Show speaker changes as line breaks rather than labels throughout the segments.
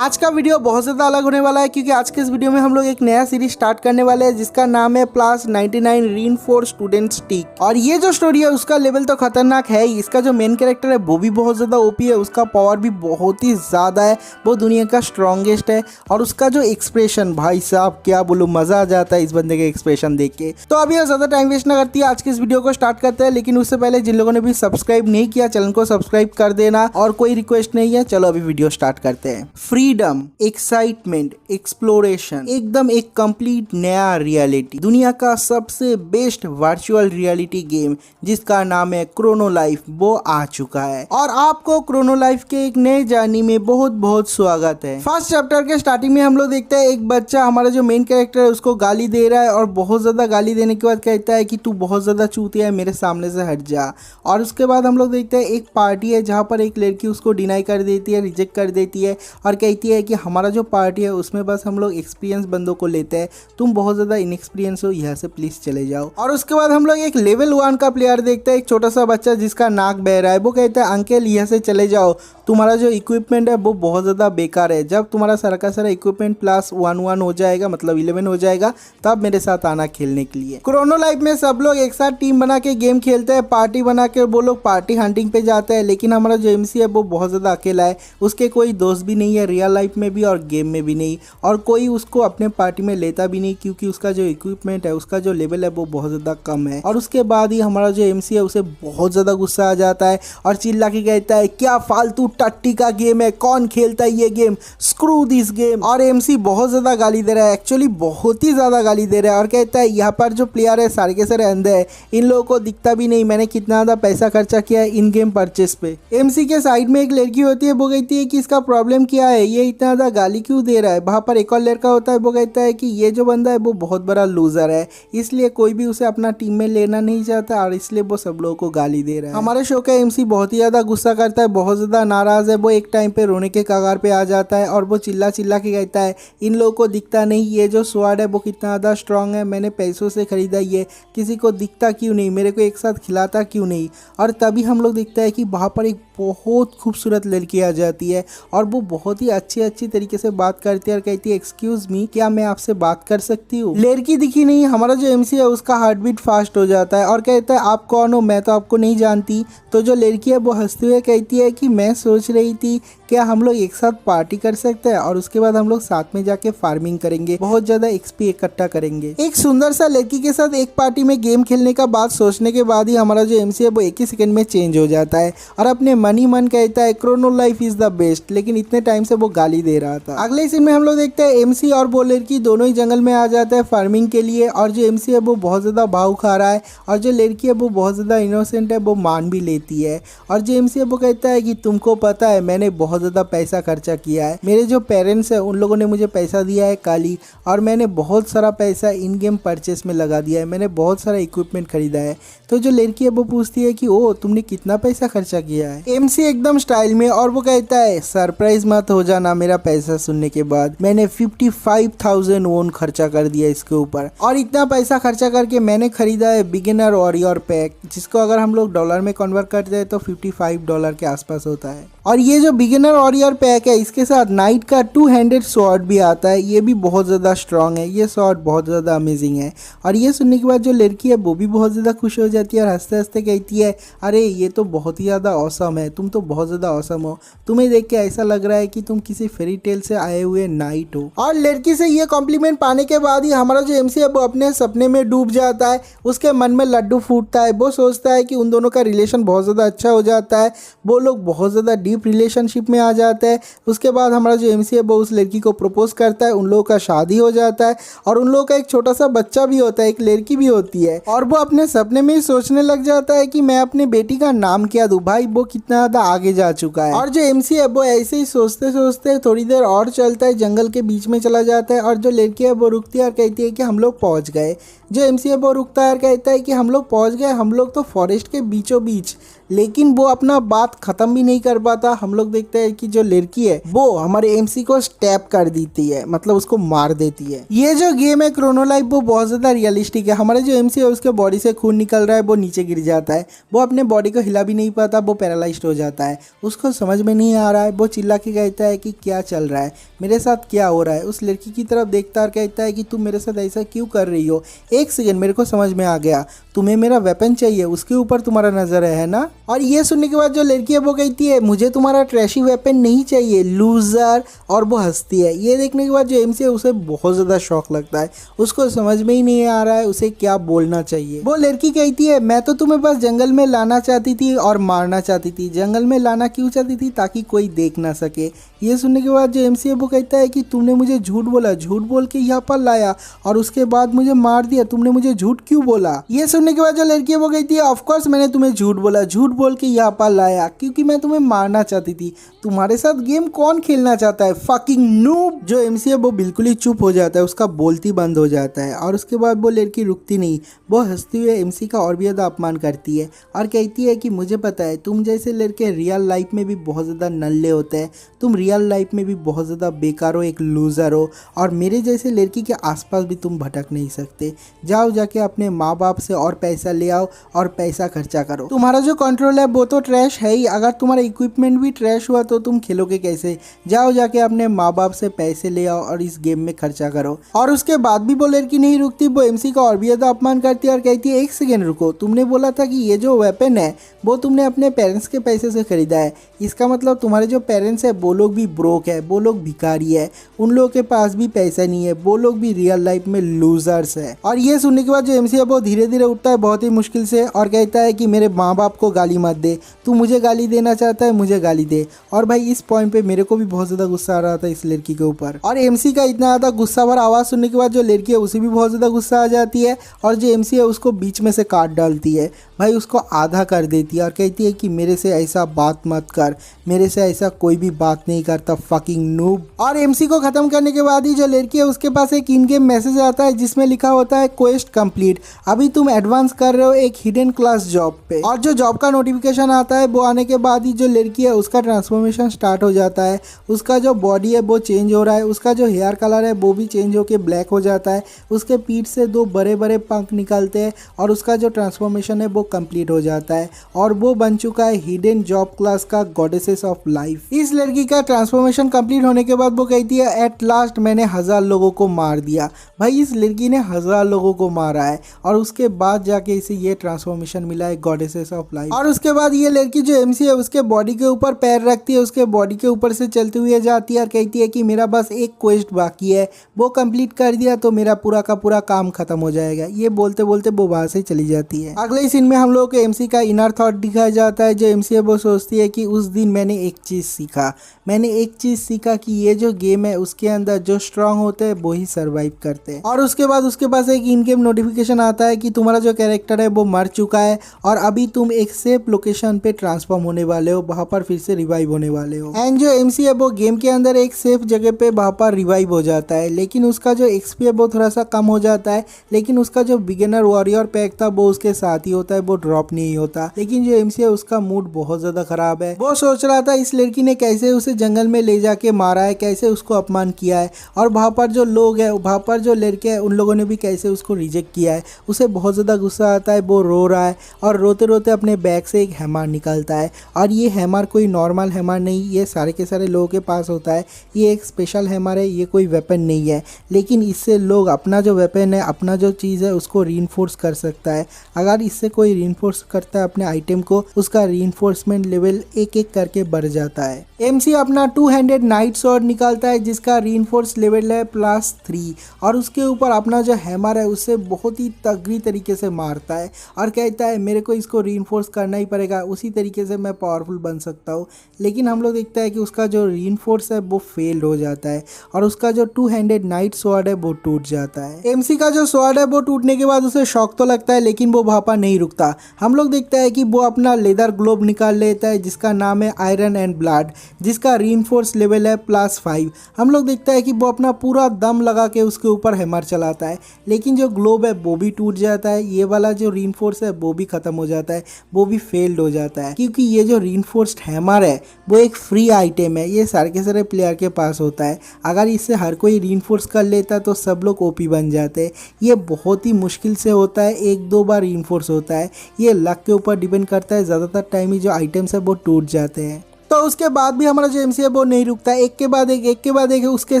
आज का वीडियो बहुत ज़्यादा अलग होने वाला है क्योंकि आज के इस वीडियो में हम लोग एक नया सीरीज स्टार्ट करने वाले हैं जिसका नाम है प्लस 99 रीइंफोर्स स्टूडेंट स्टिक। और ये जो स्टोरी है उसका लेवल तो खतरनाक है ही। इसका जो मेन कैरेक्टर है वो भी बहुत ज़्यादा ओपी है, उसका पावर भी बहुत ही ज़्यादा है, वो दुनिया का स्ट्रॉन्गेस्ट है। और उसका जो एक्सप्रेशन, भाई साहब क्या बोलूँ, मज़ा आ जाता है इस बंदे के एक्सप्रेशन देख के। तो अभी ज़्यादा टाइम वेस्ट ना करती है, आज के इस वीडियो को स्टार्ट करते हैं। लेकिन उससे पहले जिन लोगों ने भी सब्सक्राइब नहीं किया चैनल को सब्सक्राइब कर देना, और कोई रिक्वेस्ट नहीं है। चलो अभी वीडियो स्टार्ट करते हैं। फ्रीडम, एक्साइटमेंट, एक्सप्लोरेशन, एकदम एक कंप्लीट नया रियलिटी, दुनिया का सबसे बेस्ट वर्चुअल रियलिटी गेम जिसका नाम है क्रोनो लाइफ, वो आ चुका है। और आपको क्रोनो लाइफ के एक नए जर्नी में बहुत बहुत स्वागत है। फर्स्ट चैप्टर के स्टार्टिंग में हम लोग देखते हैं एक बच्चा, हमारा जो मेन कैरेक्टर है, उसको गाली दे रहा है। और बहुत ज्यादा गाली देने के बाद कहता है कि तू बहुत ज्यादा चूतिया है, मेरे सामने से हट जा। और उसके बाद हम लोग देखते हैं एक पार्टी है जहाँ पर एक लड़की उसको डिनाई कर देती है, रिजेक्ट कर देती है और कहती है कि हमारा जो पार्टी है उसमें बस हम लोग एक्सपीरियंस बंदों को लेते हैं, तुम बहुत ज़्यादा इनएक्सपीरियंस हो, यहाँ से प्लीज़ चले जाओ। और उसके बाद हम लोग एक लेवल 1 का प्लेयर देखते हैं, एक छोटा सा बच्चा जिसका नाक बह रहा है। वो कहता है अंकल यहाँ से चले जाओ, तुम्हारा जो इक्विपमेंट है वो बहुत ज़्यादा बेकार है। जब तुम्हारा सारा का सारा इक्विपमेंट प्लस 1 हो जाएगा, मतलब 11 हो जाएगा, तब मेरे साथ आना खेलने के लिए। क्रोनो लाइफ में सब लोग एक साथ टीम बना के गेम खेलते हैं, पार्टी बना के वो लोग पार्टी हंटिंग पे जाते हैं। लेकिन हमारा जो एमसी है वो बहुत ज़्यादा अकेला है, उसके कोई दोस्त भी नहीं है, रियल लाइफ में भी और गेम में भी नहीं। और कोई उसको अपने पार्टी में लेता भी नहीं क्योंकि उसका जो इक्विपमेंट है, उसका जो लेवल है वो बहुत ज़्यादा कम है। और उसके बाद ही हमारा जो एमसी है उसे बहुत ज़्यादा गुस्सा आ जाता है और चिल्ला के कहता है क्या फालतू टट्टी का गेम है, कौन खेलता है ये गेम, स्क्रू दिस गेम। और एमसी बहुत ज़्यादा गाली दे रहा है, एक्चुअली बहुत ही ज़्यादा गाली दे रहा है। और कहता है यहाँ पर जो प्लेयर है सारे के सारे अंधे हैं, इन लोगों को दिखता भी नहीं मैंने कितना ज़्यादा पैसा खर्चा किया है इन गेम परचेस पे। एमसी के साइड में एक लड़की होती है, वो कहती है कि इसका प्रॉब्लम क्या है, ये इतना ज़्यादा गाली क्यों दे रहा है। वहाँ पर एक और लड़का होता है, वो कहता है कि ये जो बंदा है वो बहुत बड़ा लूजर है, इसलिए कोई भी उसे अपना टीम में लेना नहीं चाहता और इसलिए वो सब लोगों को गाली दे रहा है। हमारे शो का एमसी बहुत ही ज़्यादा गुस्सा करता है, बहुत ज़्यादा नाराज़ है। वो एक टाइम पे रोने के कगार पे आ जाता है और वो चिल्ला चिल्ला के कहता है इन लोगों को दिखता नहीं ये जो स्वॉर्ड है वो कितना ज़्यादा स्ट्रांग है, मैंने पैसों से खरीदा, ये किसी को दिखता क्यों नहीं, मेरे को एक साथ खिलाता क्यों नहीं। और तभी हम लोग देखता है कि वहाँ पर एक बहुत खूबसूरत लड़की आ जाती है और वो बहुत ही अच्छी तरीके से बात करती है और कहती है एक्सक्यूज मी, क्या मैं आपसे बात कर सकती हूँ। लड़की दिखी नहीं, हमारा जो एमसी है उसका हार्ट बीट फास्ट हो जाता है और कहता है आप कौन हो, मैं तो आपको नहीं जानती। तो जो लड़की है वो हंसते हुए कहती है कि मैं सोच रही थी क्या हम लोग एक साथ पार्टी कर सकते हैं और उसके बाद हम लोग साथ में जाके फार्मिंग करेंगे, बहुत ज्यादा एक्सपी इकट्ठा करेंगे। एक सुंदर सा लड़की के साथ एक पार्टी में गेम खेलने का बात सोचने के बाद ही हमारा जो एमसी है वो एक ही सेकंड में चेंज हो जाता है और अपने मन ही मन कहता है Chrono life is the best. लेकिन इतने टाइम से वो गाली दे रहा था। अगले सीन में हम लोग देखते हैं एमसी और वो लड़की दोनों ही जंगल में आ जाते हैं फार्मिंग के लिए। और जो एमसी है वो बहुत ज्यादा भाव खा रहा है और जो लड़की है वो बहुत ज्यादा इनोसेंट है, वो मान भी लेती है। और जो एमसी है वो कहता है कि तुमको पता है मैंने बहुत ज्यादा पैसा खर्चा किया है, मेरे जो पेरेंट्स है उन लोगों ने मुझे पैसा दिया है काली, और मैंने बहुत सारा पैसा इन गेम परचेस में लगा दिया है, मैंने बहुत सारा इक्विपमेंट खरीदा है। तो जो लड़की है वो पूछती है कि ओ तुमने कितना पैसा खर्चा किया है। एमसी एकदम स्टाइल में और वो कहता है सरप्राइज मत हो जाना मेरा पैसा सुनने के बाद, मैंने 55,000 वोन खर्चा कर दिया इसके ऊपर। और इतना पैसा खर्चा करके मैंने खरीदा है बिगिनर वॉरियर पैक, जिसको अगर हम लोग डॉलर में कन्वर्ट करते हैं तो $55 के आसपास होता है। और ये जो बिगिनर वॉरियर पैक है इसके साथ नाइट का 2 हैंडेड स्वॉर्ड भी आता है, ये भी बहुत ज़्यादा स्ट्रांग है, ये स्वॉर्ड बहुत ज़्यादा अमेजिंग है। और ये सुनने के बाद जो लड़की है वो भी बहुत ज़्यादा खुश हो जाती है और हंसते हंसते कहती है अरे ये तो बहुत ही ज़्यादा ऑसम है, तुम तो बहुत ज़्यादा ऑसम हो, तुम्हें देख के ऐसा लग रहा है कि तुम किसी फेरी टेल से आए हुए नाइट हो। और लड़की से ये कॉम्प्लीमेंट पाने के बाद ही हमारा जो एमसी है वो अपने सपने में डूब जाता है, उसके मन में लड्डू फूटता है। वो सोचता है कि उन दोनों का रिलेशन बहुत ज़्यादा अच्छा हो जाता है, वो लोग बहुत ज़्यादा डीप रिलेशनशिप में आ जाते हैं। उसके बाद हमारा जो एमसी है वो उस लड़की को प्रपोज करता है, उन लोगों का शादी हो जाता है और उन लोगों का एक छोटा सा बच्चा भी होता है, एक लड़की भी होती है। और वो अपने सपने में ही सोचने लग जाता है कि मैं अपनी बेटी का नाम क्या दूं। भाई वो कितना ज़्यादा आगे जा चुका है। और जो एमसी है वो ऐसे ही सोचते सोचते थोड़ी देर और चलता है, जंगल के बीच में चला जाता है और जो लड़की है वो रुकती है और कहती है कि हम लोग पहुंच गए। जो एमसी है वो रुकता है और कहता है कि हम लोग पहुंच गए, हम लोग तो फॉरेस्ट के बीचों बीच लेकिन वो अपना बात खत्म भी नहीं कर पाता। हम लोग देखते हैं कि जो लड़की है वो हमारे एमसी को स्टैप कर देती है, मतलब उसको मार देती है। ये जो गेम है क्रोनो लाइफ वो बहुत ज्यादा रियलिस्टिक है। हमारे जो एमसी है उसके बॉडी से खून निकल रहा है, वो नीचे गिर जाता है, वो अपने बॉडी को हिला भी नहीं पाता, वो पैरालाइज्ड हो जाता है। उसको समझ में नहीं आ रहा है, वो चिल्ला के कहता है कि क्या चल रहा है, मेरे साथ क्या हो रहा है। उस लड़की की तरफ देखता और कहता है कि तुम मेरे साथ ऐसा क्यों कर रही हो, एक सेकंड मेरे को समझ में आ गया, तुम्हें मेरा वेपन चाहिए, उसके ऊपर तुम्हारा नजर है ना। और ये सुनने के बाद जो लड़की है वो कहती है मुझे तुम्हारा ट्रैशी वेपन नहीं चाहिए लूजर, और वो हंसती है। ये देखने के बाद जो एमसी है उसे बहुत ज्यादा शौक लगता है, उसको समझ में ही नहीं आ रहा है उसे क्या बोलना चाहिए। वो लड़की कहती है मैं तो तुम्हें बस जंगल में लाना चाहती थी और मारना चाहती थी। जंगल में लाना क्यों चाहती थी, ताकि कोई देख ना सके। ये सुनने के बाद जो एमसी है वो कहता है कि तुमने मुझे झूठ बोला, झूठ बोल के यहाँ पर लाया और उसके बाद मुझे मार दिया, तुमने मुझे झूठ क्यों बोला। ये सुनने के बाद जो लड़की है वो कहती है ऑफ कोर्स मैंने तुम्हें झूठ बोला, झूठ बोल के यहाँ पर लाया क्योंकि मैं तुम्हें मारना चाहती थी। तुम्हारे साथ गेम कौन खेलना चाहता है, फकिंग नूब। जो एमसी है वो बिल्कुल ही चुप हो जाता है, उसका बोलती बंद हो जाता है। और उसके बाद वो लड़की रुकती नहीं, वो हंसते हुए एमसी का और भी ज़्यादा अपमान करती है और कहती है कि मुझे पता है तुम जैसे लड़के रियल लाइफ में भी बहुत ज़्यादा नल्ले होते हैं, तुम रियल लाइफ में भी बहुत ज़्यादा बेकार हो, एक लूज़र हो, और मेरे जैसे लड़की के आसपास भी तुम भटक नहीं सकते। जाओ जाके अपने माँ बाप से और पैसा ले आओ और पैसा खर्चा करो। तुम्हारा जो कंट्रोल है वो तो ट्रैश है ही, अगर तुम्हारा इक्विपमेंट भी ट्रैश हुआ तो तुम खेलोगे कैसे। जाओ जाके अपने माँ बाप से पैसे ले आओ और इस गेम में खर्चा करो। और उसके बाद भी वो लड़की नहीं रुकती, वो एमसी का और भी ज़्यादा अपमान करती है और कहती है एक सेकेंड रुको, तुमने बोला था कि ये जो वेपन है वो तुमने अपने पेरेंट्स के पैसे से खरीदा है, इसका मतलब तुम्हारे जो पेरेंट्स है वो लोग भी ब्रोक है, वो लोग भिखारी है, उन लोगों के पास भी पैसा नहीं है, वो लोग भी रियल लाइफ में लूजर्स है। और ये सुनने के बाद जो एमसी है वो धीरे धीरे उठता है बहुत ही मुश्किल से और कहता है कि मेरे माँ बाप को गाली मत दे, तू मुझे गाली देना चाहता है मुझे गाली दे। और भाई इस पॉइंट पे मेरे को भी बहुत ज़्यादा गुस्सा आ रहा था इस लड़की के ऊपर। और एमसी का इतना ज़्यादा गुस्सा भरा आवाज़ सुनने के बाद जो लड़की है उसे भी बहुत ज़्यादा गुस्सा आ जाती है और जो एमसी है उसको बीच में से काट डालती है, भाई उसको आधा कर देती है और कहती है कि मेरे से ऐसा बात मत कर, मेरे से ऐसा कोई भी बात नहीं करता, फकिंग नूब। और एमसी को खत्म करने के बाद ही जो लड़की है उसके पास एक इन गेम मैसेज आता है जिसमें लिखा होता है क्वेस्ट कंप्लीट, अभी तुम एडवांस कर रहे हो एक हिडन क्लास जॉब पे। और जो जॉब का नोटिफिकेशन आता है वो आने के बाद ही जो लड़की है उसका ट्रांसफॉर्मेशन स्टार्ट हो जाता है, उसका जो बॉडी है वो चेंज हो रहा है, उसका जो हेयर कलर है वो भी चेंज होके ब्लैक हो जाता है, उसके पीठ से दो बड़े बड़े पंख निकलते हैं और उसका जो ट्रांसफॉर्मेशन है वो कंप्लीट हो जाता है और वो बन चुका है हिडन जॉब क्लास का गॉडेसेस ऑफ लाइफ। इस लड़की का ट्रांसफॉर्मेशन कंप्लीट होने के बाद वो कहती है एट लास्ट मैंने 1000 लोगों को मार दिया। भाई इस लड़की ने 1000 लोगों को मारा है और उसके बाद जाके इसे ये ट्रांसफॉर्मेशन मिला है गॉडेसेस ऑफ लाइफ। और उसके बाद ये लड़की जो एमसी है उसके बॉडी के ऊपर पैर रखती है, उसके बॉडी के ऊपर से चलते हुए जाती है और कहती है कि मेरा बस एक क्वेस्ट बाकी है, वो कंप्लीट कर दिया तो मेरा पूरा का पूरा काम खत्म हो जाएगा। ये बोलते बोलते वो वहां से चली जाती है। अगले सीन में हम लोग को एमसी का इनर थॉट दिखाया जाता है। जो एमसी है वो सोचती है कि उस दिन मैंने एक चीज सीखा, मैंने एक चीज सीखा कि ये जो गेम है उसके अंदर जो स्ट्रांग होते हैं वो ही सर्वाइव करते हैं। और उसके बाद उसके पास एक इन गेम नोटिफिकेशन आता है कि तुम्हारा जो कैरेक्टर है वो मर चुका है और अभी तुम एक सेफ लोकेशन पे ट्रांसफॉर्म होने वाले हो, वहां पर फिर से रिवाइव होने वाले हो। एंड जो एमसी है वो गेम के अंदर एक सेफ जगह पे वहां पर रिवाइव हो जाता है, लेकिन उसका जो एक्सपी है वो थोड़ा सा कम हो जाता है, लेकिन उसका जो बिगिनर वॉरियर पैक था वो उसके साथ ही होता है, वो ड्रॉप नहीं होता। लेकिन जो एमसी है उसका मूड बहुत ज्यादा खराब है, वो सोच रहा था इस लड़की ने कैसे उसे जंगल में ले जाके मारा है, कैसे उसको अपमान किया है और वहां पर जो लोग है, वहां पर जो लड़के हैं उन लोगों ने भी कैसे उसको रिजेक्ट किया है। उसे बहुत ज्यादा गुस्सा आता है, वो रो रहा है और रोते रोते अपने बैग से एक हैमर निकलता है और ये हैमर कोई नॉर्मल हैमर नहीं, ये सारे के सारे लोगों के पास होता है, ये एक स्पेशल हैमर है, ये कोई वेपन नहीं है, लेकिन इससे लोग अपना जो वेपन है, अपना जो चीज़ है उसको रीइंफोर्स कर सकता है। अगर इससे कोई रीइंफोर्स करता है अपने आइटम को, उसका रीइंफोर्समेंट लेवल एक एक करके बढ़ जाता है। एमसी अपना 2-हैंडेड नाइट स्वॉर्ड निकालता है जिसका रीइंफोर्स लेवल है +3 और उसके ऊपर अपना जो हैमर है उससे बहुत ही तगड़ी तरीके से मारता है और कहता है मेरे को इसको रीइंफोर्स करना ही पड़ेगा, उसी तरीके से मैं पावरफुल बन सकता हूँ। लेकिन हम लोग देखते हैं कि उसका जो रीइंफोर्स है वो फेल हो जाता है और उसका जो 2-हैंडेड नाइट स्वॉर्ड है वो टूट जाता है। एमसी का जो स्वॉर्ड है वो टूटने के बाद उसे शॉक तो लगता है, लेकिन वो वहाँ पर नहीं रुकता। हम लोग देखते हैं कि वो अपना लेदर ग्लोब निकाल लेता है जिसका नाम है आयरन एंड ब्लड, जिसका रीइंफोर्स लेवल है +5। हम लोग देखता है कि वो अपना पूरा दम लगा के उसके ऊपर हैमर चलाता है, लेकिन जो ग्लोब है वो भी टूट जाता है। ये वाला जो रीइंफोर्स है वो भी खत्म हो जाता है, वो भी फेल्ड हो जाता है, क्योंकि ये जो रीइंफोर्स्ड हैमर है वो एक फ्री आइटम है। ये सारे के सारे प्लेयर के पास होता है। अगर इससे हर कोई रीइंफोर्स कर लेता तो सब लोग ओपी बन जाते। ये बहुत ही मुश्किल से होता है, 1-2 बार रीइंफोर्स होता है। ये लक के ऊपर डिपेंड करता है, ज़्यादातर टाइम ही जो आइटम्स है वो टूट जाते हैं। तो उसके बाद भी हमारा जो एमसी है वो नहीं रुकता है, एक के बाद एक उसके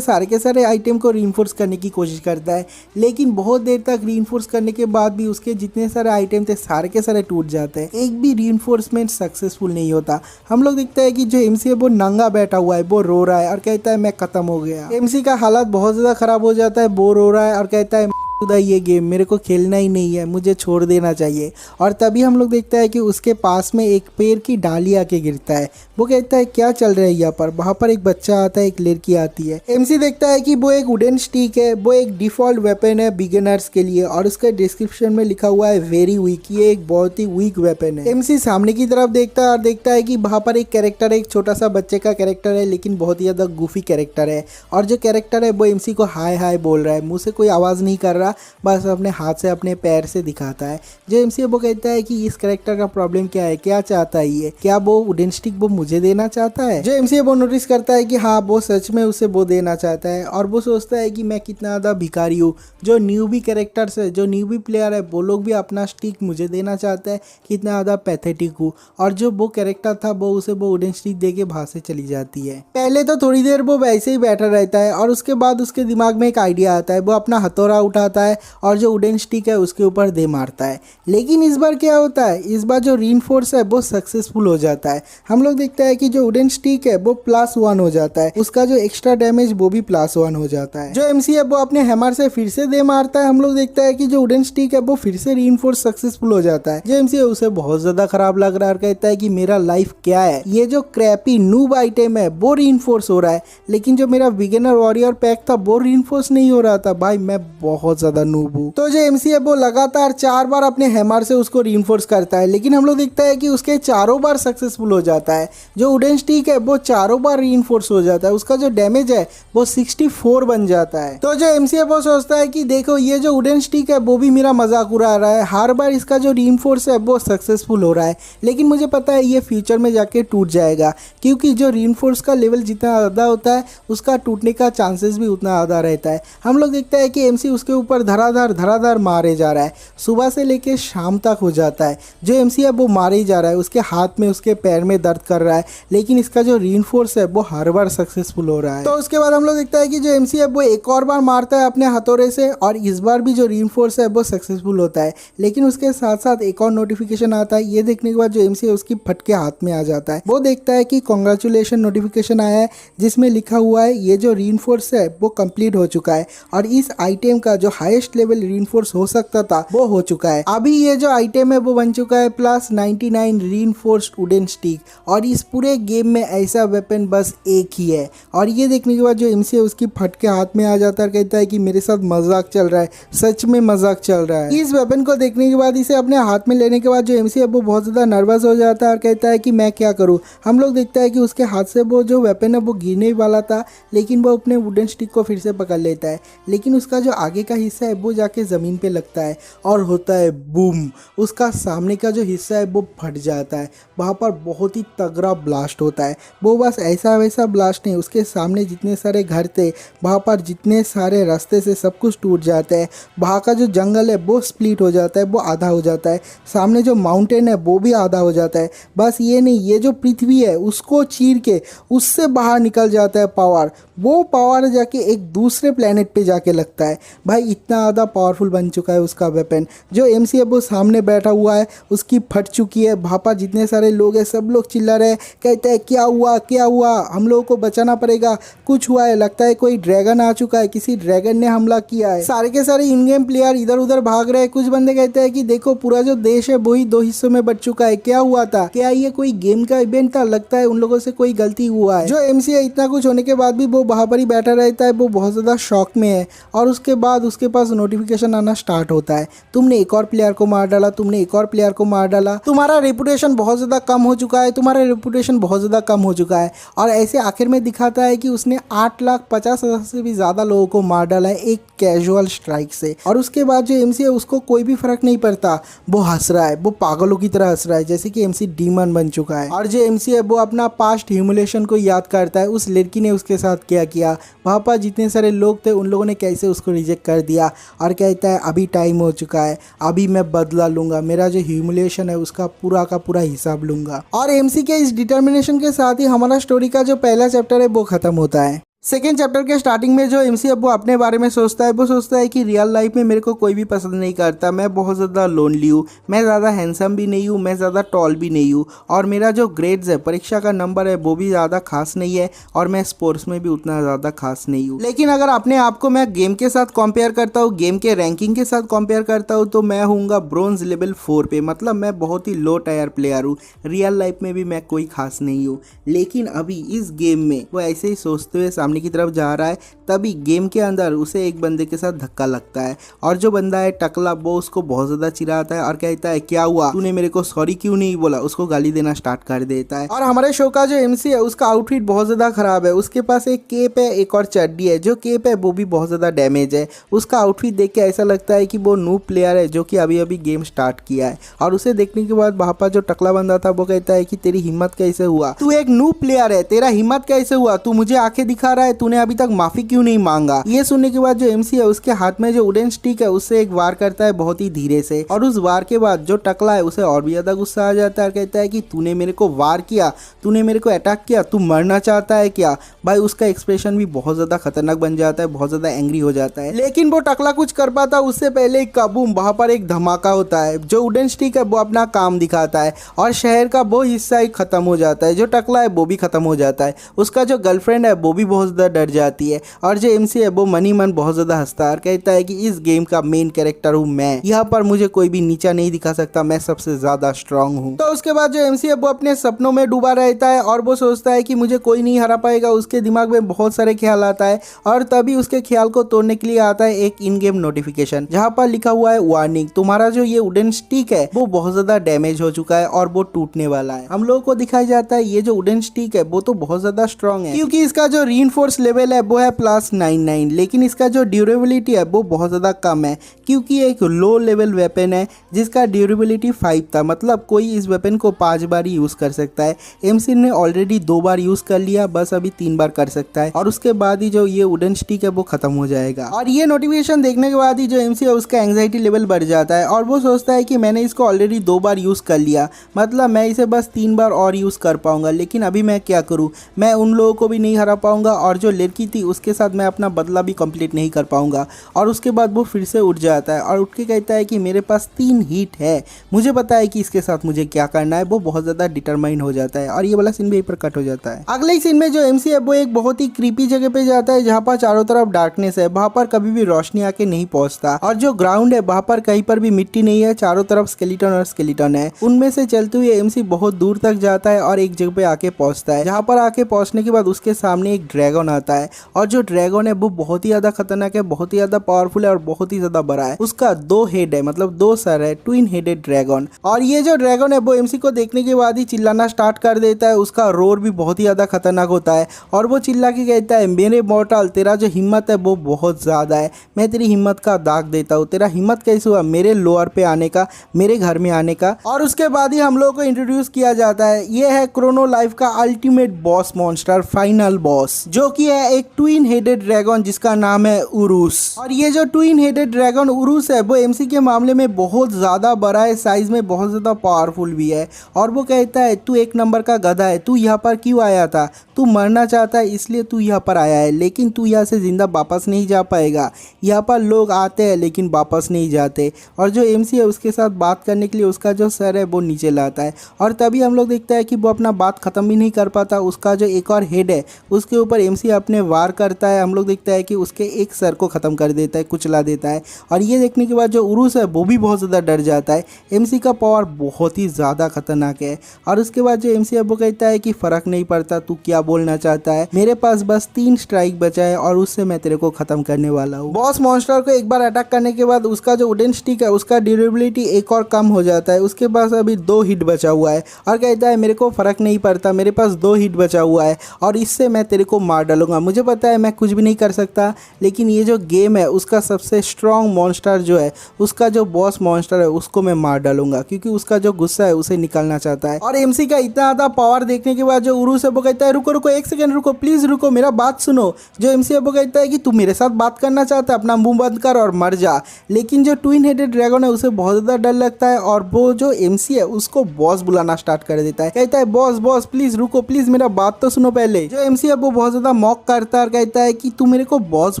सारे के सारे आइटम को रीइंफोर्स करने की कोशिश करता है, लेकिन बहुत देर तक रीइंफोर्स करने के बाद भी उसके जितने सारे आइटम थे सारे के सारे टूट जाते हैं। एक भी रीइंफोर्समेंट सक्सेसफुल नहीं होता। हम लोग देखते हैं कि जो एमसी है वो नंगा बैठा हुआ है, वो रो रहा है और कहता है मैं खत्म हो गया। एमसी का हालत बहुत ज़्यादा खराब हो जाता है, वो रो रहा है और कहता है खुदा ये गेम मेरे को खेलना ही नहीं है, मुझे छोड़ देना चाहिए। और तभी हम लोग देखते हैं कि उसके पास में एक पेड़ की डाली आके गिरता है। वो कहता है क्या चल रहा है यहाँ पर। वहाँ पर एक बच्चा आता है, एक लड़की आती है। एमसी देखता है कि वो एक वुडन स्टिक है, वो एक डिफॉल्ट वेपन है बिगिनर्स के लिए, और उसके डिस्क्रिप्शन में लिखा हुआ है वेरी वीक। ये एक बहुत ही वीक वेपन है। एमसी सामने की तरफ देखता है और देखता है कि वहाँ पर एक कैरेक्टर है, एक छोटा सा बच्चे का कैरेक्टर है, लेकिन बहुत ही ज़्यादा गुफी कैरेक्टर है। और जो कैरेक्टर है वो एमसी को हाय हाय बोल रहा है, मुँह से कोई आवाज़ नहीं कर रहा, बस अपने हाथ से अपने पैर से दिखाता है। जो एमसी वो कहता है कि इस कैरेक्टर का प्रॉब्लम क्या है, क्या चाहता है ये, क्या वो वुडन स्टिक वो मुझे देना चाहता है। जो एमसी वो नोटिस करता है कि हाँ वो सच में उसे वो देना चाहता है, और वो सोचता है कि मैं कितना ज़्यादा भिखारी हूँ। जो न्यूबी कैरेक्टर्स है, जो न्यूबी प्लेयर है, वो लोग भी अपना स्टिक मुझे देना चाहता है, कितना ज़्यादा पैथेटिक हूँ। और जो वो कैरेक्टर था वो उसे वो वुडन स्टिक दे के बाहर से चली जाती है। पहले तो थोड़ी देर वो वैसे ही बैठा रहता है, और उसके बाद उसके दिमाग में एक आइडिया आता है। वो अपना हथौड़ा उठाता है और जो वुडन स्टिक है उसके ऊपर दे मारता है। लेकिन इस बार क्या होता है, इस बार जो रीइंफोर्स है वो सक्सेसफुल हो जाता है। हम लोग देखते हैं कि जो वुडन स्टिक है वो +1 हो जाता है, उसका जो एक्स्ट्रा डैमेज वो भी +1 हो जाता है। जो एमसी है वो अपने हैमर से फिर से दे मारता है। हम लोग देखते हैं कि जो वुडन स्टिक है वो फिर से रीइंफोर्स सक्सेसफुल हो जाता है। जो एमसी है उसे बहुत ज्यादा खराब लग रहा है और कहता है कि मेरा लाइफ क्या है, ये जो क्रैपी नूब आइटम है वो रीइंफोर्स हो रहा है, लेकिन जो मेरा बिगिनर वॉरियर पैक था वो रीइंफोर्स नहीं हो रहा था। भाई मैं बहुत ज्यादा नूब हूँ। तो जो एमसी है वो लगातार 4 बार अपने हैमर से उसको रीइंफोर्स करता है, लेकिन हम लोग देखता है कि उसके चारों बार सक्सेसफुल हो जाता है। जो वुडन स्टिक है वो चारों बार रीइंफोर्स हो जाता है, उसका जो डैमेज है वो 64 बन जाता है। तो जो एमसी है वो सोचता है कि देखो ये जो वुडन स्टिक है वो भी मेरा मजाक उड़ा रहा है, हर बार इसका जो रीइंफोर्स है वो सक्सेसफुल हो रहा है, लेकिन मुझे पता है ये फ्यूचर में जाके टूट जाएगा, क्योंकि जो रीइंफोर्स का लेवल जितना ज़्यादा होता है उसका टूटने का चांसेस भी उतना ज़्यादा रहता है। हम लोग देखते हैं कि एमसी उसके ऊपर धराधार मारे जा रहा है, सुबह से लेके शाम तक हो जाता है। जो एमसी है वो मारे ही जा रहा है, उसके हाथ में उसके पैर में दर्द कर रहा है, लेकिन इसका जो रीइंफोर्स है वो हर बार सक्सेसफुल हो रहा है। तो उसके बाद हम लोग देखते हैं कि जो एमसी है वो एक और बार मारता है अपने हथौड़े से, और इस बार भी जो रीइंफोर्स है वो सक्सेसफुल होता है। लेकिन उसके साथ साथ एक और नोटिफिकेशन आता है। ये देखने के बाद जो एमसी है उसकी फटके हाथ में आ जाता है। वो देखता है कि कांग्रेचुलेशन नोटिफिकेशन आया है, जिसमें लिखा हुआ है ये जो रीइंफोर्स है वो कंप्लीट हो चुका है, और इस आइटम का जो हाईएस्ट लेवल रीइंफोर्स हो सकता था वो हो चुका है। अभी ये जो आइटम है वो बन चुका है +99 रीइंफोर्स्ड वुडन स्टिक, और इस पूरे गेम में ऐसा वेपन बस एक ही है। और ये देखने के बाद जो एमसी है उसकी फटके हाथ में आ जाता है, कहता है कि मेरे साथ मजाक चल रहा है, सच में मजाक चल रहा है। इस वेपन को देखने के बाद, इसे अपने हाथ में लेने के बाद जो एमसी है वो बहुत ज्यादा नर्वस हो जाता है और कहता है कि मैं क्या करूँ। हम लोग देखता है कि उसके हाथ से वो जो वेपन है वो गिरने वाला था, लेकिन वो अपने वुडन स्टिक को फिर से पकड़ लेता है, लेकिन उसका जो आगे का हिस्सा है वो जाके जमीन पे लगता है और होता है बूम। उसका सामने का जो हिस्सा है वो फट जाता है। वहाँ पर बहुत ही तगड़ा ब्लास्ट होता है। वो बस ऐसा वैसा ब्लास्ट नहीं, उसके सामने जितने सारे घर थे, वहाँ पर जितने सारे रास्ते से सब कुछ टूट जाता है। वहाँ का जो जंगल है वो स्प्लिट हो जाता है, वो आधा हो जाता है। सामने जो माउंटेन है वो भी आधा हो जाता है। बस ये नहीं, ये जो पृथ्वी है उसको चीर के उससे बाहर निकल जाता है पावर। वो पावर जाके एक दूसरे प्लेनेट पे जाके लगता है। भाई इतना ज़्यादा पावरफुल बन चुका है उसका वेपन। जो एमसी है वो सामने बैठा हुआ है, उसकी फट चुकी है। वहाँ पर जितने सारे लोग हैं सब लोग चिल्ला रहे हैं, कहते हैं क्या हुआ क्या हुआ, हम लोगों को बचाना पड़ेगा, कुछ हुआ है, लगता है कोई ड्रैगन आ चुका है, किसी ड्रैगन ने हमला किया है। सारे के सारे इन गेम प्लेयर इधर उधर भाग रहे हैं। कुछ बंदे कहते हैं कि देखो पूरा जो देश है वही 2 हिस्सों में बट चुका है, क्या हुआ था, क्या ये कोई गेम का इवेंट था, लगता है उन लोगों से कोई गलती हुआ है। जो एमसी है इतना कुछ होने के बाद भी वो वहाँ पर ही बैठा रहता है, वो बहुत ज़्यादा शॉक में है। और उसके बाद उसके पास नोटिफिकेशन आना स्टार्ट होता है, तुमने एक और प्लेयर को मार डाला, तुमने एक और प्लेयर को मार डाला, तुम्हारा रेपुटेशन बहुत ज़्यादा कम हो चुका है, तुम्हारा रेपुटेशन बहुत ज़्यादा कम हो चुका है। और ऐसे आखिर में दिखाता है कि उसने 8,50,000 से भी ज़्यादा लोगों को मार डाला है एक कैजुअल स्ट्राइक से। और उसके बाद जो एमसी है उसको कोई भी फर्क नहीं पड़ता, वो हंस रहा है, वो पागलों की तरह हंस रहा है जैसे कि एमसी डीमन बन चुका है। और जो एमसी है वो अपना पास्ट ह्यूमिलेशन को याद करता है, उस लड़की ने उसके साथ क्या किया, वहाँ पर जितने सारे लोग थे उन लोगों ने कैसे उसको रिजेक्ट कर दिया। और कहता है अभी टाइम हो चुका है, अभी मैं बदला लूंगा, मेरा जो ह्यूमिलेशन है उसका पूरा का पूरा हिसाब लूंगा। और एमसी के इस डिटर्मिनेशन के साथ ही हमारा स्टोरी का जो पहला चैप्टर है वो खत्म होता है। सेकेंड चैप्टर के स्टार्टिंग में जो एमसी अब वो अपने बारे में सोचता है, वो सोचता है कि रियल लाइफ में मेरे को कोई भी पसंद नहीं करता, मैं बहुत ज़्यादा लोनली हूँ, मैं ज़्यादा हैंडसम भी नहीं हूँ, मैं ज़्यादा टॉल भी नहीं हूँ, और मेरा जो ग्रेड्स है, परीक्षा का नंबर है, वो भी ज़्यादा खास नहीं है, और मैं स्पोर्ट्स में भी उतना ज़्यादा खास नहीं हूँ। लेकिन अगर अपने आप को मैं गेम के साथ कंपेयर करता हूँ, गेम के रैंकिंग के साथ कंपेयर करता हूँ, तो मैं हूँगा ब्रोंज लेवल 4 पे, मतलब मैं बहुत ही लो टायर प्लेयर हूँ, रियल लाइफ में भी मैं कोई खास नहीं हूँ। लेकिन अभी इस गेम में वो ऐसे ही सोचते हुए सामने की तरफ जा रहा है, तभी गेम के अंदर उसे एक बंदे के साथ धक्का लगता है, और जो बंदा है टकला, वो उसको बहुत ज्यादा चिढ़ाता है और कहता है क्या हुआ, तूने मेरे को सॉरी क्यों नहीं बोला, उसको गाली देना स्टार्ट कर देता है। और हमारे शो का जो एमसी है उसका आउटफिट बहुत ज्यादा खराब है, उसके पास एक केप है, एक और चड्डी है, जो केप है वो भी बहुत ज्यादा डैमेज है। उसका आउटफिट देख के ऐसा लगता है कि वो नूब प्लेयर है जो कि अभी अभी गेम स्टार्ट किया है। और उसे देखने के बाद वहाँ पर जो टकला बंदा था वो कहता है कि तेरी हिम्मत कैसे हुआ, तू एक नूब प्लेयर है, तेरा हिम्मत कैसे हुआ, तू मुझे आंखें दिखा रहा है, तूने अभी तक माफी क्यों नहीं मांगा। ये सुनने के बाद जो एमसी है उसके हाथ में जो वुडन स्टिक है उससे एक वार करता है बहुत ही धीरे से, और उस वार के बाद जो टकला है उसे और भी ज्यादा गुस्सा आ जाता है और कहता है कि तूने मेरे को वार किया, तूने मेरे को अटैक किया, तू मरना चाहता है क्या। भाई उसका एक्सप्रेशन भी बहुत ज्यादा खतरनाक बन जाता है, बहुत ज्यादा एंग्री हो जाता है। लेकिन वो टकला कुछ कर पाता उससे पहले एक काबूम, वहां पर एक धमाका होता है, जो वुडन स्टिक है वो अपना काम दिखाता है और शहर का वो हिस्सा ही खत्म हो जाता है, जो टकला है वो भी खत्म हो जाता है, उसका जो गर्लफ्रेंड है वो भी बहुत ज्यादा डर जाती है। और जो एमसी है वो मनी मन बहुत ज्यादा हंसता है और कहता है कि इस गेम का मेन कैरेक्टर हूँ मैं, यहाँ पर मुझे कोई भी नीचा नहीं दिखा सकता, मैं सबसे ज्यादा स्ट्रांग हूँ। तो उसके बाद जो एमसी है वो अपने सपनों में डूबा रहता है और वो सोचता है कि मुझे कोई नहीं हरा पाएगा। उसके दिमाग में बहुत सारे ख्याल आता है और तभी उसके ख्याल को तोड़ने के लिए आता है एक इन गेम नोटिफिकेशन, जहाँ पर लिखा हुआ है वार्निंग, तुम्हारा जो ये वुडन स्टिक है वो बहुत ज्यादा डैमेज हो चुका है और वो टूटने वाला है। हम लोगों को दिखाया जाता है ये जो वुडन स्टिक है वो तो बहुत ज्यादा स्ट्रांग है, क्योंकि इसका जो रीइंफोर्स लेवल है वो है +99, लेकिन इसका जो ड्यूरेबिलिटी है वो बहुत ज़्यादा कम है, क्योंकि एक लो लेवल वेपन है जिसका ड्यूरेबिलिटी 5 था, मतलब कोई इस वेपन को 5 बार ही यूज़ कर सकता है। एमसी ने ऑलरेडी 2 बार यूज़ कर लिया, बस अभी 3 बार कर सकता है और उसके बाद ही जो ये वुडन स्टिक है वो खत्म हो जाएगा। और ये नोटिफिकेशन देखने के बाद ही जो एमसी है उसका एंग्जाइटी लेवल बढ़ जाता है और वो सोचता है कि मैंने इसको ऑलरेडी 2 बार यूज़ कर लिया, मतलब मैं इसे बस 3 बार और यूज़ कर पाऊंगा, लेकिन अभी मैं क्या करूँ, मैं उन लोगों को भी नहीं हरा पाऊंगा और जो लड़की थी उसके साथ मैं अपना बदला भी कंप्लीट नहीं कर पाऊंगा। और उसके बाद वो फिर से उठ जाता है और उठ के कहता है कि मेरे पास 3 हीट है, मुझे पता है कि इसके साथ मुझे क्या करना है। वो बहुत ज़्यादा डिटरमाइन हो जाता है और ये वाला सीन भी यहीं पर कट हो जाता है। अगले सीन में जो एमसी है वो एक बहुत ही क्रीपी जगह पे जाता है जहाँ पर चारों तरफ डार्कनेस है, वहाँ पर कभी भी रोशनी आके नहीं पहुँचता और जो ग्राउंड है वहाँ पर कहीं पर भी मिट्टी नहीं है, चारों तरफ स्केलेटन और स्केलेटन है। उनमें से चलते हुए एमसी बहुत दूर तक जाता है और एक जगह पे आके पहुँचता है, जहाँ पर आके पहुँचने के बाद उसके सामने एक ड्रैगन आता है और जो ड्रैगन है वो बहुत ही ज़्यादा खतरनाक है, बहुत ही ज़्यादा पावरफुल है और बहुत ही ज़्यादा बड़ा है। उसका 2 हेड है, मतलब 2 सर है, ट्विन हेडेड ड्रैगन। और ये जो ड्रैगन है वो एमसी को देखने के बाद ही चिल्लाना स्टार्ट कर देता है, उसका रोर भी बहुत ही ज़्यादा खतरनाक होता है और वो चिल्ला के कहता है मेरे मॉर्टल, तेरा जो हिम्मत है वो बहुत ज़्यादा है, मैं तेरी हिम्मत का दाग देता हूँ, तेरा हिम्मत कैसे हुआ मेरे लोअर पे आने का, मेरे घर में आने का। और उसके बाद ही हम लोगों को इंट्रोड्यूस किया जाता है, ये है क्रोनो लाइफ का ultimate boss monster, final boss, जो कि है एक ट्विन हेडेड ड्रैगन जिसका नाम है उरुस। और ये जो ट्विन हेडेड ड्रैगन उरुस है वो एमसी के मामले में बहुत ज़्यादा बड़ा है, साइज में बहुत ज़्यादा पावरफुल भी है। और वो कहता है तू एक नंबर का गधा है, तू यहाँ पर क्यों आया था, तू मरना चाहता है इसलिए तू यहाँ पर आया है, लेकिन तू यहाँ से ज़िंदा वापस नहीं जा पाएगा। यहाँ पर लोग आते हैं लेकिन वापस नहीं जाते। और जो एमसी है उसके साथ बात करने के लिए उसका जो सर है वो नीचे लाता है और तभी हम लोग देखते हैं कि वो अपना बात ख़त्म भी नहीं कर पाता। उसका जो एक और हेड है उसके ऊपर एमसी अपने वार करता है, हम लोग देखता है कि उसके एक सर को ख़त्म कर देता है, कुचला देता है। और ये देखने के बाद जो उरुस है वो भी बहुत ज़्यादा डर जाता है। एमसी का पावर बहुत ही ज़्यादा खतरनाक है। और उसके बाद जो एमसी है वो कहता है कि फ़र्क नहीं पड़ता तू क्या बोलना चाहता है, मेरे पास बस 3 स्ट्राइक बचा है और उससे मैं तेरे को ख़त्म करने वाला हूँ। बॉस मॉन्स्टर को एक बार अटैक करने के बाद उसका जो वुडन स्टिक है उसका ड्यूरेबिलिटी एक और कम हो जाता है। उसके पास अभी 2 हिट बचा हुआ है और कहता है मेरे को फ़र्क नहीं पड़ता, मेरे पास 2 हिट बचा हुआ है और इससे मैं तेरे को मार डालूंगा। मुझे पता है मैं कुछ भी नहीं कर सकता, लेकिन ये जो गेम है उसका सबसे स्ट्रॉन्ग मॉन्स्टर जो है, उसका जो बॉस मॉन्स्टर है उसको मैं मार डालूंगा, क्योंकि उसका जो गुस्सा है उसे निकालना चाहता है। और एमसी का इतना ज़्यादा पावर देखने के बाद जो उरुस है वो कहता है रुको रुको, एक सेकंड रुको, प्लीज़ रुको, मेरा बात सुनो। जो एमसी है वो कहता है कि तू मेरे साथ बात करना चाहता है, अपना मुंह बंद कर और मर जा। लेकिन जो ट्विन हेडेड ड्रैगन है उसे बहुत ज़्यादा डर लगता है और वो जो एमसी है उसको बॉस बुलाना स्टार्ट कर देता है। कहता है बॉस बॉस प्लीज़ रुको, प्लीज़ मेरा बात तो सुनो पहले। जो एमसी है वो बहुत ज़्यादा मॉक करता है और कहता है कि तू मेरे को बॉस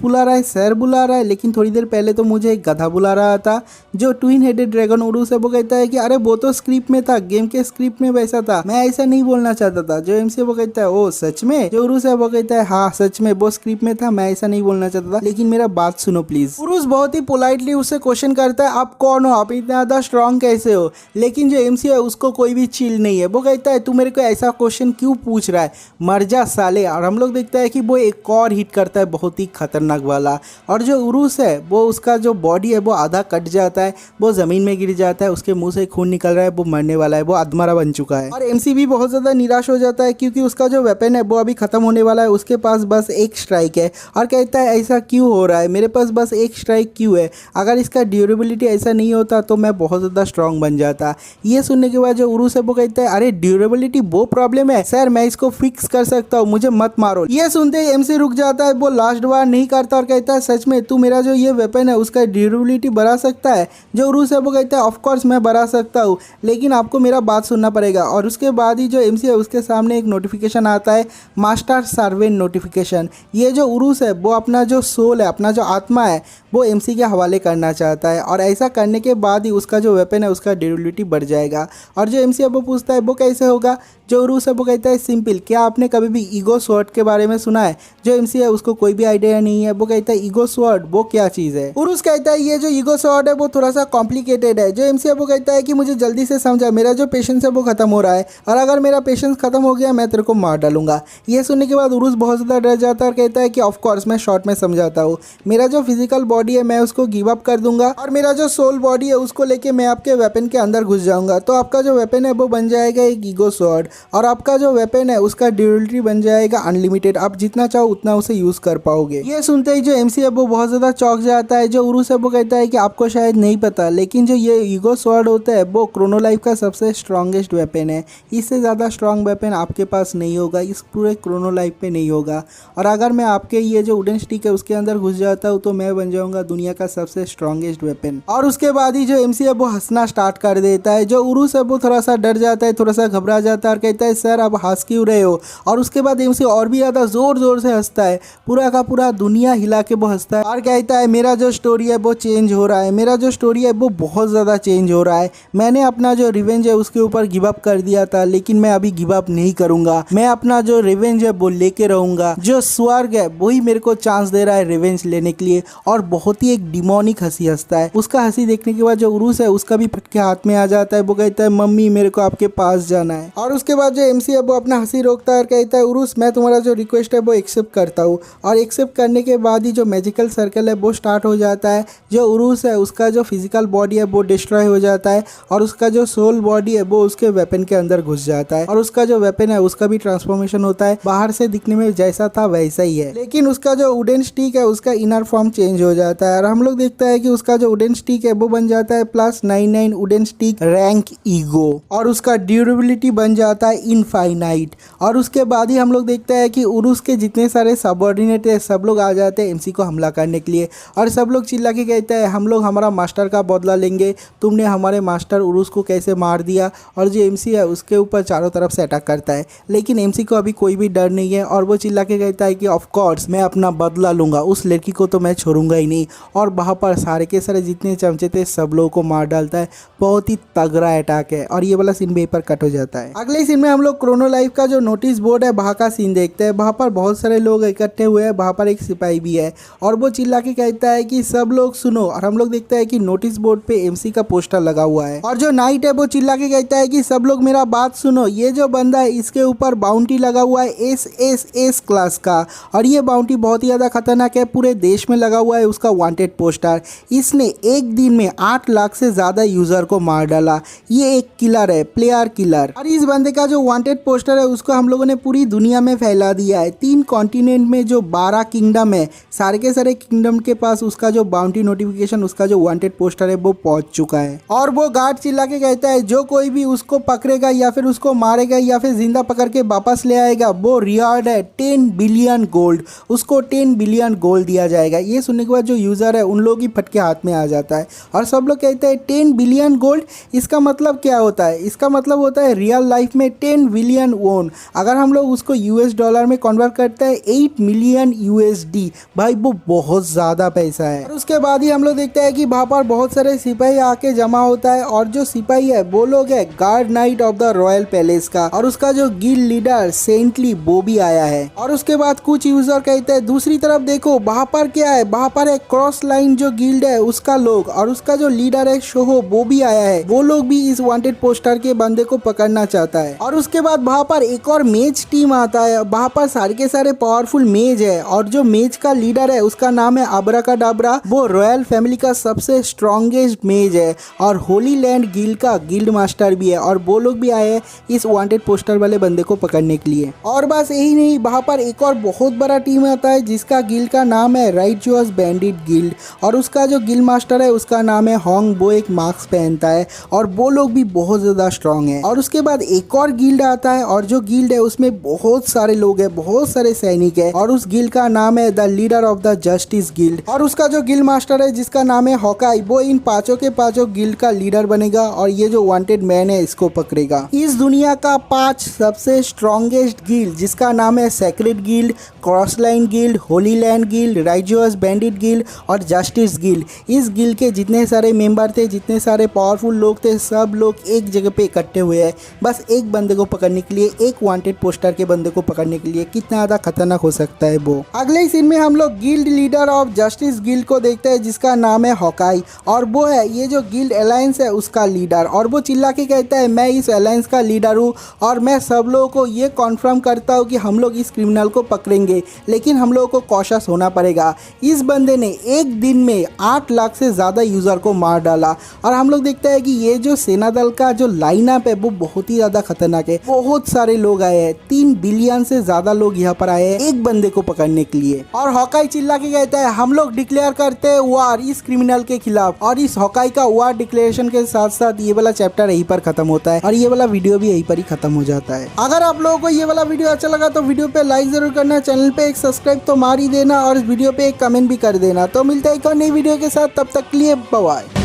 बुला रहा है, सर बुला रहा है, लेकिन थोड़ी देर पहले तो मुझे एक गधा बुला रहा था। जो ट्विन हेडेड ड्रैगन उरुस है वो कहता है कि अरे वो तो स्क्रिप्ट में था, गेम के स्क्रिप्ट में वैसा था, मैं ऐसा नहीं बोलना चाहता था। जो एमसी है वो कहता है ओ सच में? जो उरुस है वो कहता है हाँ सच में, वो स्क्रिप्ट में था, मैं ऐसा नहीं बोलना चाहता था, लेकिन मेरा बात सुनो प्लीज। उरुस बहुत ही पोलाइटली उससे क्वेश्चन करता है आप कौन हो, आप इतना ज्यादा स्ट्रॉन्ग कैसे हो? लेकिन जो एमसी है उसको कोई भी चिल नहीं है। वो कहता है तू मेरे को ऐसा क्वेश्चन क्यों पूछ रहा है, मर जा साले। और हम लोग देखते हैं कि वो एक और हिट करता है बहुत ही खतरनाक वाला, और जो उरुस है वो उसका जो बॉडी है वो आधा कट जाता है, वो जमीन में गिर जाता है, उसके मुंह से खून निकल रहा है, वो मरने वाला है, वो अधमरा बन चुका है। और एमसी भी बहुत ज्यादा निराश हो जाता है क्योंकि उसका जो वेपन है वो अभी खत्म होने वाला है, उसके पास बस एक स्ट्राइक है। और कहता है ऐसा क्यों हो रहा है, मेरे पास बस एक स्ट्राइक क्यों है? अगर इसका ड्यूरेबिलिटी ऐसा नहीं होता तो मैं बहुत ज़्यादा स्ट्रांग बन जाता। ये सुनने के बाद जो उरुस है वो कहता है अरे ड्यूरेबिलिटी वो प्रॉब्लम है सर, मैं इसको फिक्स कर सकता हूँ, मुझे मत मारो। ये सुनते ही एमसी रुक जाता है, वो लास्ट बार नहीं करता और कहता है सच में तू मेरा जो ये वेपन है उसका ड्यूरेबिलिटी बढ़ा सकता है? जो उरुस है वो कहता है ऑफकोर्स मैं बढ़ा सकता हूँ, लेकिन आपको मेरा बात सुनना पड़ेगा। और उसके बाद ही जो एमसी है उसके सामने एक नोटिफिकेशन आता है, मास्टर सर्वेंट नोटिफिकेशन। ये जो उरुस है वो अपना जो सोल है, अपना जो आत्मा है वो एमसी के हवाले करना चाहता है, और ऐसा करने के बाद ही उसका जो वेपन है उसका ड्यूरेबिलिटी बढ़ जाएगा। और जो एमसी है वो पूछता है वो कैसे होगा? जो उरुस है वो कहता है सिंपल, क्या आपने कभी भी ईगो स्वॉर्ड के बारे में सुना है? जो एमसी है उसको कोई भी आइडिया नहीं है। वो कहता है ईगो स्वॉर्ड वो क्या चीज़ है? उरुस कहता है ये जो ईगो स्वॉर्ड है वो थोड़ा सा कॉम्प्लिकेटेड है। जो एमसी है वो कहता है कि मुझे जल्दी से समझा, मेरा जो पेशेंस है वो खत्म हो रहा है, और अगर मेरा पेशेंस खत्म हो गया मैं तेरे को मार डालूंगा। ये सुनने के बाद उरुस बहुत ज़्यादा डर जाता है और कहता है कि ऑफकोर्स मैं शॉर्ट में समझाता हूँ, मेरा जो फिजिकल बॉडी है मैं उसको गिव अप कर दूंगा, और मेरा जो सोल बॉडी है उसको लेके मैं आपके वेपन के अंदर घुस जाऊंगा, तो आपका जो वेपन है वो बन जाएगा एक ईगो स्वॉर्ड, और आपका जो वेपन है उसका ड्यूरेबिलिटी बन जाएगा अनलिमिटेड, आप जितना चाहो उतना उसे यूज कर पाओगे। ये सुनते ही जो एमसी है वो बहुत ज्यादा चौंक जाता है। जो उरुस है वो कहता है कि आपको शायद नहीं पता, लेकिन जो ये ईगो स्वॉर्ड होता है वो क्रोनो लाइफ का सबसे स्ट्रॉन्गेस्ट वेपन है, इससे ज़्यादा स्ट्रॉन्ग वेपन आपके पास नहीं होगा, इस पूरे क्रोनो लाइफ पे नहीं होगा। और अगर मैं आपके ये जो वुडन स्टिक है उसके अंदर घुस जाता हूँ तो मैं बन जाऊंगा दुनिया का सबसे स्ट्रॉन्गेस्ट वेपन। और उसके बाद ही जो एमसी है वो हंसना स्टार्ट कर देता है। जो उरुस है वो थोड़ा सा डर जाता है, थोड़ा सा घबरा जाता है और कहता है सर आप हंस क्यों रहे हो? और उसके बाद एमसी और भी ज़्यादा जोर जोर से हंसता है, पूरा का पूरा दुनिया हिला के वो हंसता है और कहता है मेरा जो स्टोरी है वो चेंज हो रहा है, मेरा जो स्टोरी है वो बहुत ज़्यादा चेंज हो रहा है। मैंने अपना जो रिवेंज है उसके ऊपर गिव अप कर दिया था, लेकिन मैं अभी गिव अप नहीं करूंगा, मैं अपना जो रिवेंज है वो लेके रहूंगा। जो स्वर्ग है वही मेरे को चांस दे रहा है रिवेंज लेने के लिए। और बहुत ही एक डिमोनिक हंसी हंसता है। उसका हंसी देखने के बाद जो उरुस है उसका भी फटके हाथ में आ जाता है। वो कहता है मम्मी मेरे को आपके पास जाना है। और उसके बाद जो एमसी है वो अपना हंसी रोकता है और कहता है उरुस मैं तुम्हारा जो रिक्वेस्ट है वो एक्सेप्ट करता हूँ। और एक्सेप्ट करने के बाद ही जो मैजिकल सर्कल है वो स्टार्ट हो जाता है। जो उरुस है उसका जो फिजिकल बॉडी है वो डिस्ट्रॉय हो जाता है, और उसका जो सोल बॉडी है वो उसके वेपन के अंदर घुस जाता है, और उसका जो वेपन है उसका भी ट्रांसफॉर्मेशन होता है, बाहर से दिखने में जैसा था वैसा ही है, लेकिन उसका जो वुडन स्टिक है उसका इनर फॉर्म चेंज हो जाता है। और हम लोग देखते हैं कि उसका जो वुडन स्टिक है वो बन जाता है +99 वुडन स्टिक रैंक ईगो, और उसका ड्यूरेबिलिटी बन जाता है इनफाइनाइट। और उसके बाद ही हम लोग देखते हैं कि उरुस के जितने सारे सबऑर्डिनेट है सब लोग आ जाते हैं एमसी को हमला करने के लिए, और सब लोग चिल्ला के कहते हैं हम लोग हमारा मास्टर का बदला लेंगे, तुमने हमारे मास्टर उरुस को कैसे मार दिया। और जो एमसी है उसके ऊपर चारों तरफ से अटैक करता है, लेकिन एमसी को अभी कोई भी डर नहीं है, और वो चिल्ला के कहता है कि ऑफ कोर्स मैं अपना बदला लूंगा, उस लड़की को तो मैं छोड़ूंगा ही नहीं। और वहाँ पर सारे के सारे जितने चमचे थे सब लोगों को मार डालता है। बहुत ही तगड़ा अटैक है, और ये वाला सीन वहीं पर कट हो जाता है। अगले सीन में हम लोग क्रोनो लाइफ का जो नोटिस बोर्ड है वहाँ का सीन देखते हैं। वहाँ पर बहुत सारे लोग इकट्ठे हुए हैं, वहाँ पर एक सिपाही भी है और वो चिल्ला के कहता है कि सब लोग सुनो। और हम लोग देखते हैं कि नोटिस बोर्ड पे एमसी का पोस्टर लगा हुआ है और जो नाइट है वो चिल्ला के कहता है कि सब लोग मेरा बात सुनो, ये जो बंदा है इसके ऊपर बाउंटी लगा हुआ है एस क्लास का और ये बाउंटी बहुत ही ज़्यादा खतरनाक है, पूरे देश में लगा हुआ है उसका वांटेड पोस्टर। इसने एक दिन में 8 लाख से ज़्यादा यूज़र को मार डाला। ये एक किलर है, प्लेयर किलर। और इस बंदे का जो वांटेड पोस्टर है उसको हम लोगों ने पूरी दुनिया में फैला दिया है। 3 कॉन्टिनेंट में जो 12 किंगडम है, सारे के सारे किंगडम के पास उसका जो बाउंटी नोटिफिकेशन, उसका जो वांटेड पोस्टर है वो पहुंच चुका है। और वो गार्ड चिल्ला के कहता है जो कोई भी उसको पकड़ेगा या फिर उसको मारेगा या फिर जिंदा पकड़ के वापस ले आएगा, वो रिवार्ड है 10 बिलियन गोल्ड, उसको 10 बिलियन गोल्ड दिया जाएगा। ये सुनने के बाद जो यूज़र है उन लोग ही फटके हाथ में आ जाता है और सब लोग कहते हैं 10 बिलियन गोल्ड, इसका मतलब क्या होता है? इसका मतलब होता है रियल लाइफ में 10 बिलियन वोन। अगर हम लोग उसको यूएस डॉलर में कन्वर्ट करते हैं 8 मिलियन यूएसडी, भाई वो बहुत ज़्यादा पैसा है। और उसके बाद ही हम लोग देखते हैं कि वहाँ पर बहुत सारे सिपाही आके जमा होता है और जो सिपाही है वो लोग है guard night of the royal palace का और उसका जो गिल्ड लीडर सेंटली वो भी आया है। और उसके बाद कुछ यूजर कहते हैं दूसरी तरफ देखो वहाँ पर क्या है, वहाँ पर एक क्रॉस लाइन जो गिल्ड है उसका लोग और उसका जो लीडर है शोहो वो भी आया है। वो लोग भी इस वांटेड पोस्टर के बंदे को पकड़ना चाहता है। और उसके बाद वहाँ पर एक और मेज टीम आता है, वहाँ पर सारे के सारे पावरफुल मेज है और जो मेज का लीडर है उसका नाम है अब्राकाडाब्रा। वो रॉयल फैमिली का सबसे स्ट्रॉन्गेस्ट मेज है और होली लैंड गिल्ड का गिल्ड मास्टर भी है और वो लोग भी आए हैं इस वांटेड पोस्टर वाले बंदे को पकड़ने के लिए। और बस यही नहीं, वहाँ पर एक और बहुत बड़ा टीम आता है जिसका गिल्ड का नाम है राइचुअस बैंडिट गिल्ड और उसका जो गिल्ड मास्टर है उसका नाम है होंग। वो एक मास्क पहनता है और वो लोग भी बहुत ज़्यादा स्ट्रांग है। और उसके बाद एक और गिल्ड आता है और जो गिल्ड है उसमें बहुत सारे लोग हैं, बहुत सारे सैनिक है और उस गिल्ड का नाम है the leader of the justice guild और उसका जो गिल्ड मास्टर है जिसका नाम है हॉकाई, वो इन पांचों के पांचों गिल्ड का लीडर बनेगा और ये जो वांटेड मैन है इसको पकड़ेगा। इस दुनिया का 5 सबसे स्ट्रॉन्गेस्ट गिल्ड जिसका नाम है secret guild, crossline guild, holy land guild, righteous bandit guild और जस्टिस गिल्ड, इस गिल्ड के जितने सारे मेंबर थे, जितने सारे पावरफुल लोग थे, सब लोग एक जगह पे इकट्ठे हुए हैं बस एक बंदे को पकड़ने के लिए, एक वांटेड पोस्टर के बंदे को पकड़ने के लिए। कितना ज़्यादा खतरनाक हो सकता है वो। अगले ही सीन में हम लोग guild leader of justice guild को देखते हैं जिसका नाम है हॉकाई और वो है ये जो गिल्ड अलायंस है उसका लीडर। और वो चिल्ला के कहता है मैं इस अलायंस का लीडर हूँ और मैं सब लोगों को ये कॉन्फर्म करता हूँ कि हम लोग इस क्रिमिनल को पकड़ेंगे, लेकिन हम लोगों को कॉशस होना पड़ेगा। इस बंदे ने एक दिन में 8 लाख से ज़्यादा यूज़र को मार डाला। और हम लोग देखते हैं कि ये जो सेना दल का जो लाइनअप है वो बहुत ही ज़्यादा खतरनाक है। बहुत सारे लोग आए हैं, 3 बिलियन से ज़्यादा लोग यहाँ पर आए हैं एक बंदे को पकड़ने के लिए। और हॉकाई चिल्ला के कहता है हम लोग डिक्लेयर करते हैं वार इस क्रिमिनल के खिलाफ। और इस हॉकाई का वार डिक्लेरेशन के साथ साथ ये वाला चैप्टर यहीं पर खत्म होता है और ये वाला वीडियो भी यहीं पर ही खत्म हो जाता है। अगर आप लोगों को ये वाला वीडियो अच्छा लगा तो वीडियो पे लाइक जरूर करना, चैनल पे एक सब्सक्राइब तो मार ही देना और इस वीडियो पे एक कमेंट भी कर देना। तो मिलते हैं एक और नई वीडियो के साथ, तब तक के लिए बाय।